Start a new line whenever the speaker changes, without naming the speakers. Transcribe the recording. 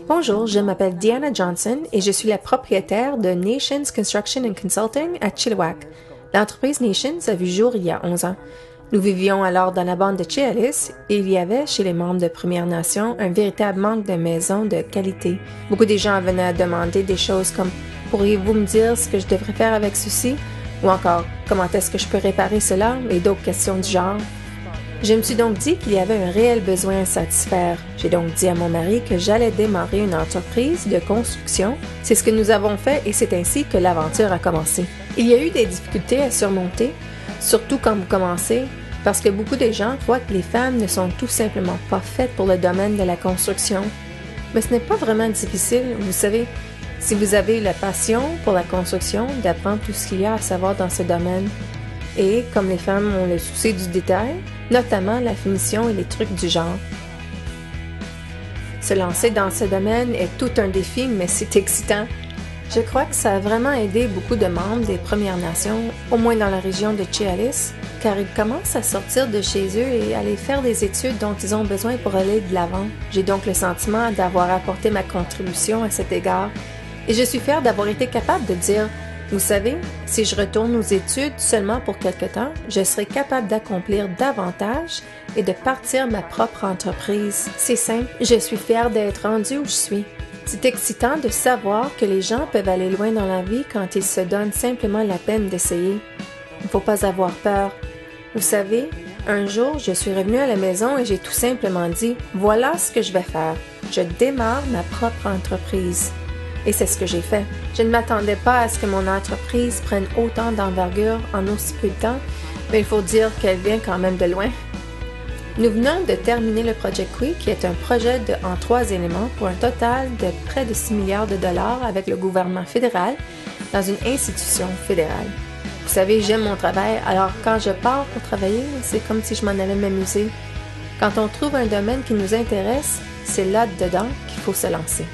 Bonjour, je m'appelle Deanna Johnson et je suis la propriétaire de Nations Construction and Consulting à Chilliwack. L'entreprise Nations a vu jour il y a 11 ans. Nous vivions alors dans la bande de Chehalis et il y avait chez les membres de Premières Nations un véritable manque de maisons de qualité. Beaucoup de gens venaient à demander des choses comme « Pourriez-vous me dire ce que je devrais faire avec ceci ?» ou encore « Comment est-ce que je peux réparer cela ?» et d'autres questions du genre. Je me suis donc dit qu'il y avait un réel besoin à satisfaire. J'ai donc dit à mon mari que j'allais démarrer une entreprise de construction. C'est ce que nous avons fait et c'est ainsi que l'aventure a commencé. Il y a eu des difficultés à surmonter, surtout quand vous commencez, parce que beaucoup de gens croient que les femmes ne sont tout simplement pas faites pour le domaine de la construction. Mais ce n'est pas vraiment difficile, vous savez. Si vous avez la passion pour la construction, d'apprendre tout ce qu'il y a à savoir dans ce domaine. Et, comme les femmes ont le souci du détail, notamment la finition et les trucs du genre. Se lancer dans ce domaine est tout un défi, mais c'est excitant. Je crois que ça a vraiment aidé beaucoup de membres des Premières Nations, au moins dans la région de Chehalis, car ils commencent à sortir de chez eux et aller faire des études dont ils ont besoin pour aller de l'avant. J'ai donc le sentiment d'avoir apporté ma contribution à cet égard, et je suis fière d'avoir été capable de dire « Vous savez, si je retourne aux études seulement pour quelque temps, je serai capable d'accomplir davantage et de partir ma propre entreprise. C'est simple, je suis fière d'être rendue où je suis. » C'est excitant de savoir que les gens peuvent aller loin dans la vie quand ils se donnent simplement la peine d'essayer. Il ne faut pas avoir peur. Vous savez, un jour, je suis revenue à la maison et j'ai tout simplement dit « Voilà ce que je vais faire. Je démarre ma propre entreprise. » Et c'est ce que j'ai fait. Je ne m'attendais pas à ce que mon entreprise prenne autant d'envergure en aussi peu de temps, mais il faut dire qu'elle vient quand même de loin. Nous venons de terminer le Project Qui, qui est un projet en 3 éléments pour un total de près de 6 milliards de dollars avec le gouvernement fédéral dans une institution fédérale. Vous savez, j'aime mon travail, alors quand je pars pour travailler, c'est comme si je m'en allais m'amuser. Quand on trouve un domaine qui nous intéresse, c'est là-dedans qu'il faut se lancer.